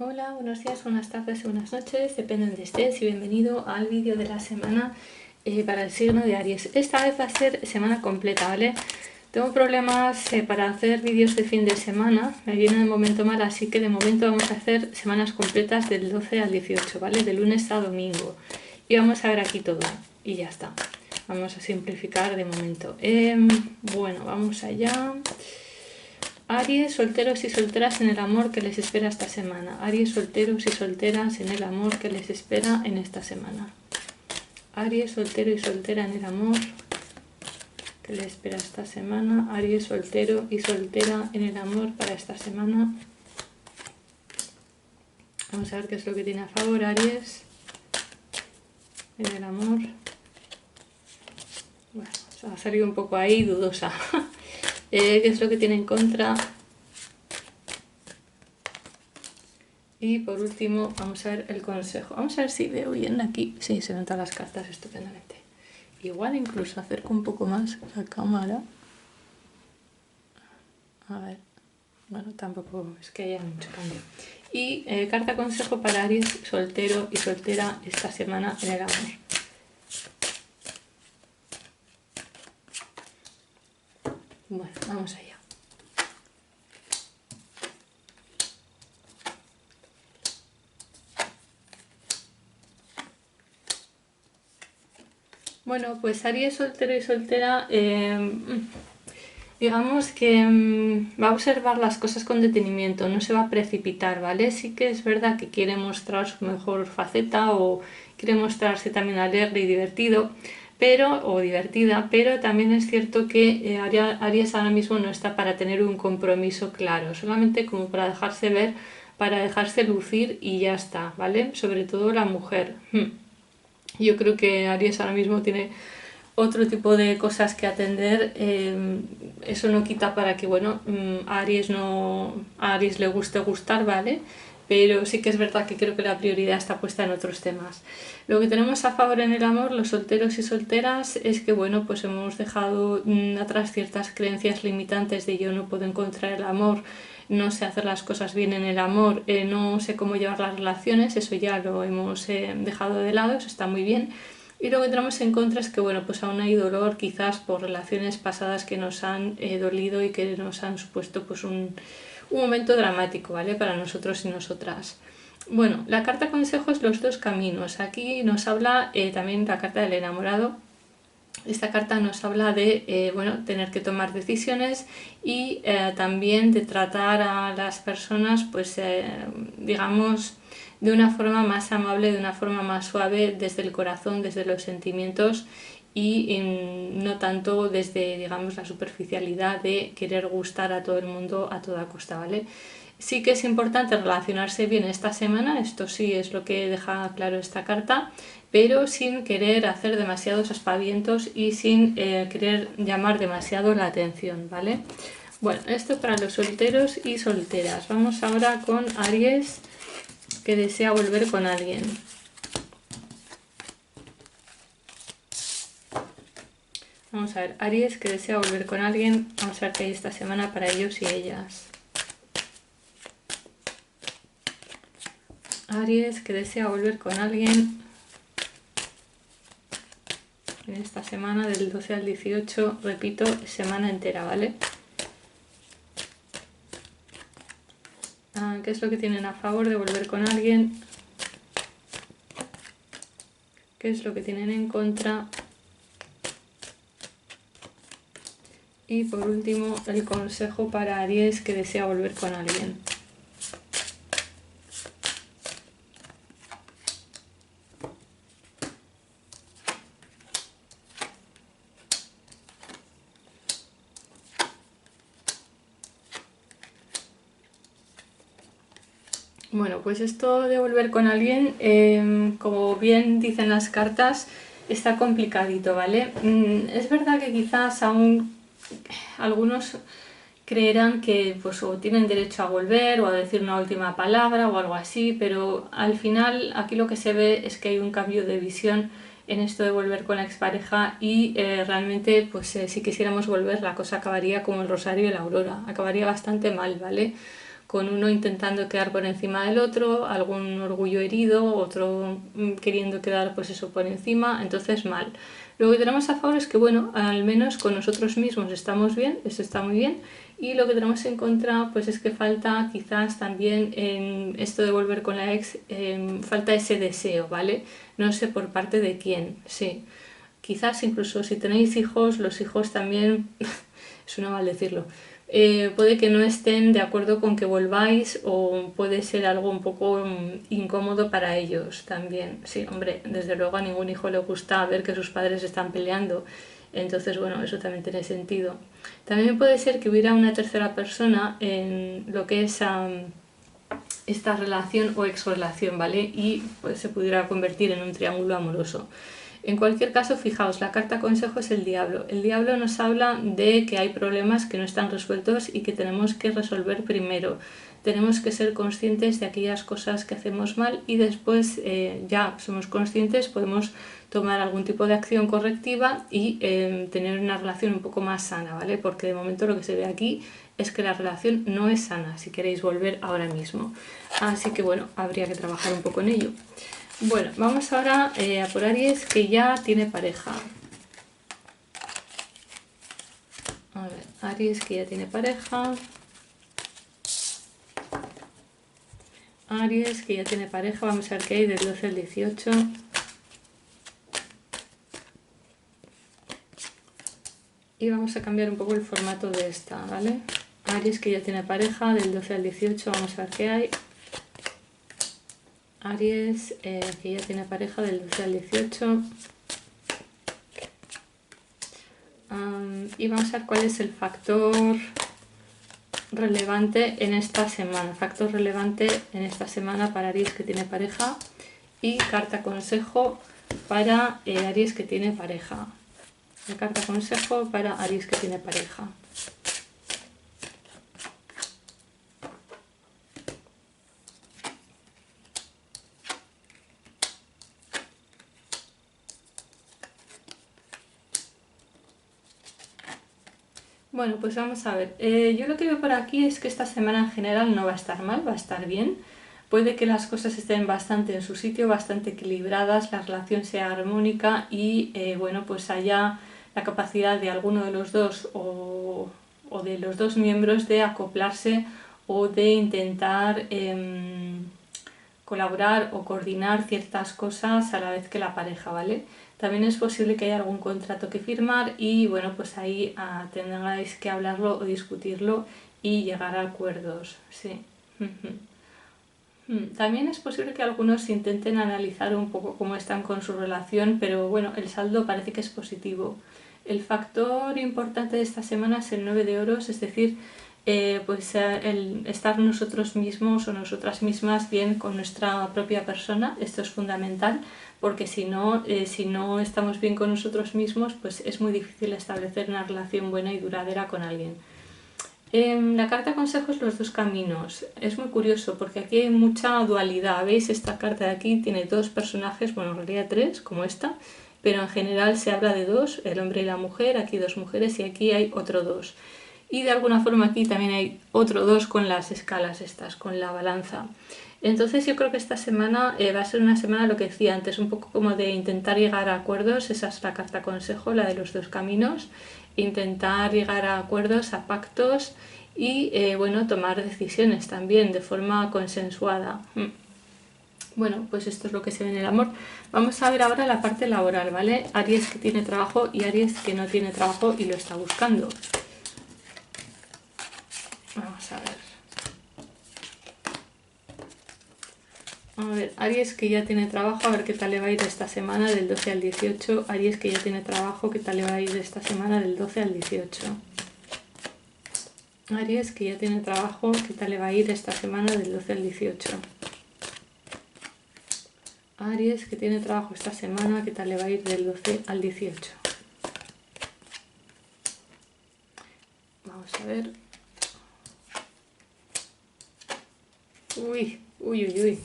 Hola, buenos días, buenas tardes, buenas noches, depende de donde estés y bienvenido al vídeo de la semana para el signo de Aries. Esta vez va a ser semana completa, ¿vale? Tengo problemas para hacer vídeos de fin de semana, me viene de momento mal, así que de momento vamos a hacer semanas completas del 12 al 18, ¿vale? De lunes a domingo. Y vamos a ver aquí todo y ya está. Vamos a simplificar de momento. Bueno, vamos allá. Aries, solteros y solteras en el amor que les espera esta semana. Aries, solteros y solteras en el amor que les espera en esta semana. Aries, soltero y soltera en el amor que les espera esta semana. Aries, soltero y soltera en el amor para esta semana. Vamos a ver qué es lo que tiene a favor Aries en el amor. Bueno, se ha salido un poco ahí dudosa. ¿Qué es lo que tiene en contra? Y por último vamos a ver el consejo. Vamos a ver si veo bien aquí. Sí, se ven todas las cartas estupendamente. Igual incluso acerco un poco más la cámara. A ver. Bueno, tampoco es que haya mucho cambio. Y carta consejo para Aries, soltero y soltera esta semana en el amor. Bueno, vamos allá. Bueno, pues Aries, soltero y soltera, digamos que va a observar las cosas con detenimiento, no se va a precipitar, ¿vale? Sí que es verdad que quiere mostrar su mejor faceta o quiere mostrarse también alegre y divertido, o divertida, pero también es cierto que Aries ahora mismo no está para tener un compromiso claro, solamente como para dejarse ver, para dejarse lucir y ya está, ¿vale? Sobre todo la mujer. Yo creo que Aries ahora mismo tiene otro tipo de cosas que atender. Eso no quita para que, bueno, a Aries le guste gustar, ¿vale? Pero sí que es verdad que creo que la prioridad está puesta en otros temas. Lo que tenemos a favor en el amor, los solteros y solteras, es que, bueno, pues hemos dejado atrás ciertas creencias limitantes de yo no puedo encontrar el amor, no sé hacer las cosas bien en el amor, no sé cómo llevar las relaciones, eso ya lo hemos dejado de lado, eso está muy bien. Y lo que tenemos en contra es que, bueno, pues aún hay dolor quizás por relaciones pasadas que nos han dolido y que nos han supuesto pues un momento dramático, ¿vale? Para nosotros y nosotras. Bueno, la carta consejo es los dos caminos. Aquí nos habla también la carta del enamorado. Esta carta nos habla de bueno, tener que tomar decisiones y también de tratar a las personas, pues digamos, de una forma más amable, de una forma más suave, desde el corazón, desde los sentimientos y no tanto desde, digamos, la superficialidad de querer gustar a todo el mundo a toda costa, ¿vale? Sí que es importante relacionarse bien esta semana, esto sí es lo que deja claro esta carta, pero sin querer hacer demasiados aspavientos y sin querer llamar demasiado la atención, ¿vale? Bueno, esto para los solteros y solteras. Vamos ahora con Aries, que desea volver con alguien. Vamos a ver, Aries, que desea volver con alguien. Vamos a ver qué hay esta semana para ellos y ellas. Aries, que desea volver con alguien en esta semana del 12 al 18, repito, semana entera, ¿vale? ¿Qué es lo que tienen a favor de volver con alguien? ¿Qué es lo que tienen en contra? Y por último, el consejo para Aries que desea volver con alguien. Bueno, pues esto de volver con alguien, como bien dicen las cartas, está complicadito, ¿vale? Es verdad que quizás aún algunos creerán que pues o tienen derecho a volver o a decir una última palabra o algo así, pero al final aquí lo que se ve es que hay un cambio de visión en esto de volver con la expareja y realmente pues si quisiéramos volver la cosa acabaría como el Rosario y la Aurora, acabaría bastante mal, ¿vale? con uno intentando quedar por encima del otro, algún orgullo herido, otro queriendo quedar pues eso por encima, entonces mal. Lo que tenemos a favor es que bueno, al menos con nosotros mismos estamos bien, eso está muy bien, y lo que tenemos en contra pues es que falta quizás también en esto de volver con la ex, falta ese deseo, ¿vale? No sé por parte de quién, sí. Quizás incluso si tenéis hijos, los hijos también, suena mal decirlo, puede que no estén de acuerdo con que volváis o puede ser algo un poco incómodo para ellos también. Sí, hombre, desde luego a ningún hijo le gusta ver que sus padres están peleando. Entonces, bueno, eso también tiene sentido. También puede ser que hubiera una tercera persona en lo que es esta relación o exrelación, ¿vale? Y pues se pudiera convertir en un triángulo amoroso. En cualquier caso, fijaos, la carta consejo es el diablo. El diablo nos habla de que hay problemas que no están resueltos y que tenemos que resolver primero. Tenemos que ser conscientes de aquellas cosas que hacemos mal y después ya somos conscientes, podemos tomar algún tipo de acción correctiva y tener una relación un poco más sana, ¿vale? Porque de momento lo que se ve aquí es que la relación no es sana si queréis volver ahora mismo. Así que bueno, habría que trabajar un poco en ello. Bueno, vamos ahora a por Aries, que ya tiene pareja. A ver, Aries que ya tiene pareja. Aries que ya tiene pareja, vamos a ver qué hay del 12 al 18. Y vamos a cambiar un poco el formato de esta, ¿vale? Aries que ya tiene pareja, del 12 al 18, vamos a ver qué hay. Aries que ya tiene pareja, del 12 al 18. Y vamos a ver cuál es el factor relevante en esta semana. Factor relevante en esta semana para Aries que tiene pareja. Y carta consejo para Aries que tiene pareja. La carta consejo para Aries que tiene pareja. Bueno, pues vamos a ver. Yo lo que veo por aquí es que esta semana en general no va a estar mal, va a estar bien. Puede que las cosas estén bastante en su sitio, bastante equilibradas, la relación sea armónica y bueno, pues haya la capacidad de alguno de los dos o de los dos miembros de acoplarse o de intentar colaborar o coordinar ciertas cosas a la vez que la pareja, ¿vale? También es posible que haya algún contrato que firmar y bueno, pues ahí tendráis que hablarlo o discutirlo y llegar a acuerdos, sí. También es posible que algunos intenten analizar un poco cómo están con su relación, pero bueno, el saldo parece que es positivo. El factor importante de esta semana es el 9 de oros, es decir, pues el estar nosotros mismos o nosotras mismas bien con nuestra propia persona. Esto es fundamental porque si no estamos bien con nosotros mismos, pues es muy difícil establecer una relación buena y duradera con alguien. La carta consejo es los dos caminos. Es muy curioso porque aquí hay mucha dualidad. ¿Veis? Esta carta de aquí tiene dos personajes, bueno, en realidad tres, como esta, pero en general se habla de dos, el hombre y la mujer, aquí dos mujeres y aquí hay otro dos. Y de alguna forma aquí también hay otro dos con las escalas estas, con la balanza. Entonces yo creo que esta semana va a ser una semana, lo que decía antes, un poco como de intentar llegar a acuerdos. Esa es la carta consejo, la de los dos caminos. Intentar llegar a acuerdos, a pactos y bueno, tomar decisiones también de forma consensuada. Bueno, pues esto es lo que se ve en el amor. Vamos a ver ahora la parte laboral, ¿vale? Aries que tiene trabajo y Aries que no tiene trabajo y lo está buscando. Vamos a ver. A ver, Aries que ya tiene trabajo, a ver qué tal le va a ir esta semana del 12 al 18. Aries que ya tiene trabajo, qué tal le va a ir esta semana del 12 al 18. Aries que ya tiene trabajo, qué tal le va a ir esta semana del 12 al 18. Aries que tiene trabajo esta semana, qué tal le va a ir del 12 al 18. Vamos a ver. Uy, uy, uy, uy.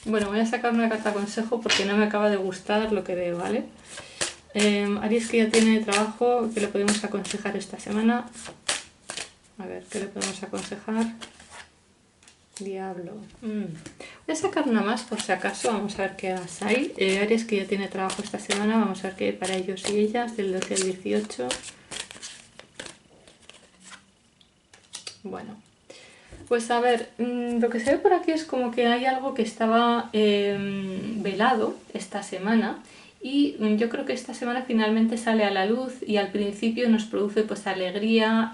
Bueno, voy a sacar una carta consejo porque no me acaba de gustar lo que veo, ¿vale? Aries que ya tiene trabajo, ¿qué le podemos aconsejar esta semana? A ver, ¿qué le podemos aconsejar? Diablo. Voy a sacar una más por si acaso, vamos a ver qué más hay. Aries que ya tiene trabajo esta semana, vamos a ver qué hay para ellos y ellas, del 12 al 18. Bueno, pues a ver, lo que se ve por aquí es como que hay algo que estaba velado esta semana y yo creo que esta semana finalmente sale a la luz y al principio nos produce pues alegría,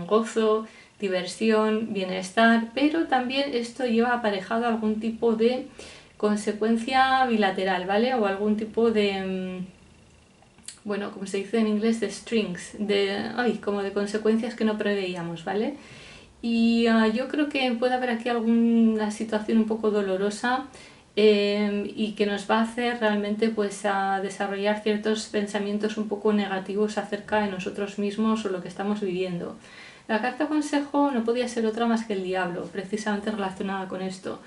gozo, diversión, bienestar, pero también esto lleva aparejado algún tipo de consecuencia bilateral, ¿vale? O algún tipo de, bueno, como se dice en inglés, de strings, como de consecuencias que no preveíamos, ¿vale? Y yo creo que puede haber aquí alguna situación un poco dolorosa y que nos va a hacer realmente pues a desarrollar ciertos pensamientos un poco negativos acerca de nosotros mismos o lo que estamos viviendo. La carta consejo no podía ser otra más que el diablo, precisamente relacionada con esto.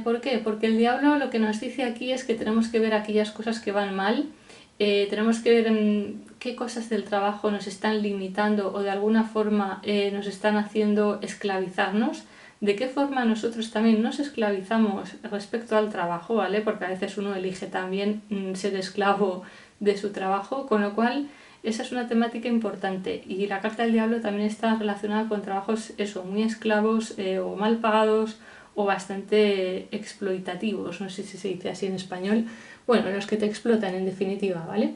¿Por qué? Porque el diablo lo que nos dice aquí es que tenemos que ver aquellas cosas que van mal, tenemos que ver qué cosas del trabajo nos están limitando o de alguna forma nos están haciendo esclavizarnos, de qué forma nosotros también nos esclavizamos respecto al trabajo, ¿vale? Porque a veces uno elige también ser esclavo de su trabajo, con lo cual esa es una temática importante. Y la carta del diablo también está relacionada con trabajos muy esclavos o mal pagados o bastante explotativos, no sé si se dice así en español, bueno, los que te explotan en definitiva, ¿vale?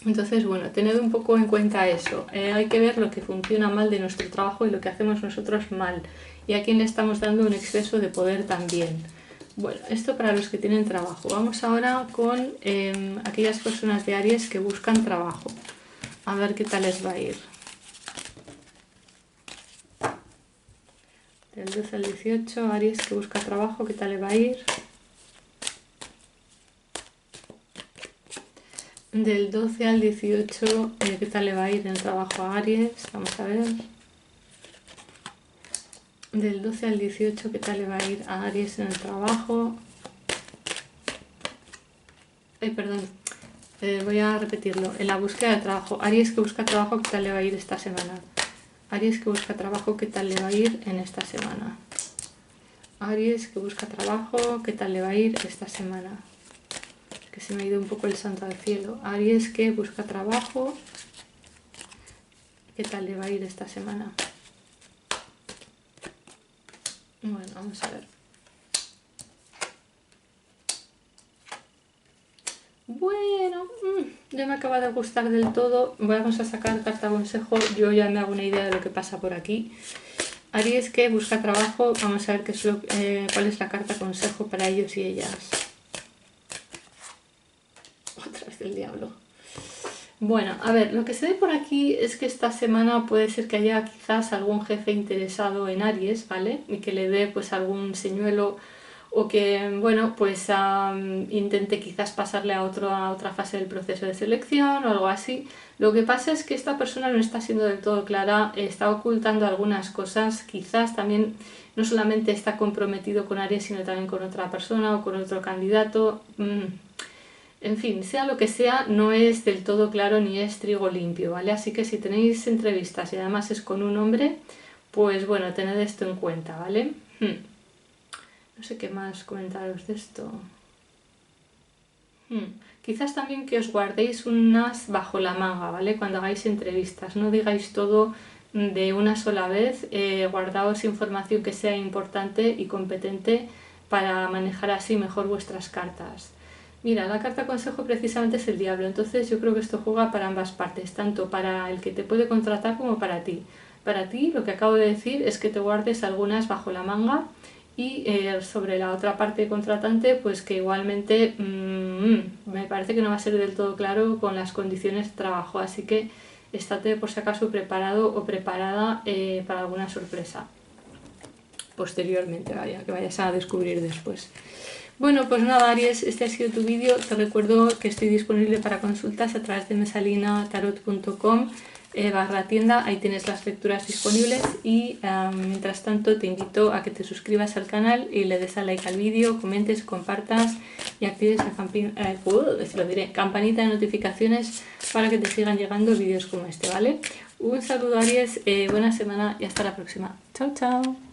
Entonces, bueno, tened un poco en cuenta eso. Hay que ver lo que funciona mal de nuestro trabajo y lo que hacemos nosotros mal. Y a quién le estamos dando un exceso de poder también. Bueno, esto para los que tienen trabajo. Vamos ahora con aquellas personas de Aries que buscan trabajo. A ver qué tal les va a ir. Del 12 al 18, Aries que busca trabajo, ¿qué tal le va a ir? Del 12 al 18, ¿qué tal le va a ir en el trabajo a Aries? Vamos a ver. Del 12 al 18, ¿qué tal le va a ir a Aries en el trabajo? Perdón, voy a repetirlo. En la búsqueda de trabajo, Aries que busca trabajo, ¿qué tal le va a ir esta semana? Aries que busca trabajo, ¿qué tal le va a ir en esta semana? Aries que busca trabajo, ¿qué tal le va a ir esta semana? Que se me ha ido un poco el santo al cielo. Aries que busca trabajo, ¿qué tal le va a ir esta semana? Bueno, vamos a ver. Bueno, ya me acaba de gustar del todo. Vamos a sacar carta consejo. Yo ya me hago una idea de lo que pasa por aquí. Aries que busca trabajo. Vamos a ver cuál es la carta consejo para ellos y ellas. Otra vez el diablo. Bueno, a ver, lo que se ve por aquí es que esta semana puede ser que haya quizás algún jefe interesado en Aries, ¿vale? Y que le dé pues algún señuelo o que, bueno, pues intente quizás pasarle a otra fase del proceso de selección o algo así. Lo que pasa es que esta persona no está siendo del todo clara, está ocultando algunas cosas, quizás también no solamente está comprometido con Aries, sino también con otra persona o con otro candidato. En fin, sea lo que sea, no es del todo claro ni es trigo limpio, ¿vale? Así que si tenéis entrevistas y además es con un hombre, pues bueno, tened esto en cuenta, ¿vale? No sé qué más comentaros de esto. Quizás también que os guardéis unas bajo la manga, ¿vale? Cuando hagáis entrevistas, no digáis todo de una sola vez, guardaos información que sea importante y competente para manejar así mejor vuestras cartas. Mira, la carta consejo precisamente es el diablo, entonces yo creo que esto juega para ambas partes, tanto para el que te puede contratar como para ti. Para ti, lo que acabo de decir es que te guardes algunas bajo la manga y sobre la otra parte contratante, pues que igualmente me parece que no va a ser del todo claro con las condiciones de trabajo, así que estate por si acaso preparado o preparada para alguna sorpresa posteriormente, vaya, que vayas a descubrir después. Bueno, pues nada, Aries, este ha sido tu vídeo. Te recuerdo que estoy disponible para consultas a través de mesalinatarot.com/tienda. Ahí tienes las lecturas disponibles y mientras tanto te invito a que te suscribas al canal y le des a like al vídeo, comentes, compartas y actives la campanita de notificaciones para que te sigan llegando vídeos como este, ¿vale? Un saludo, Aries, buena semana y hasta la próxima. Chao, chao.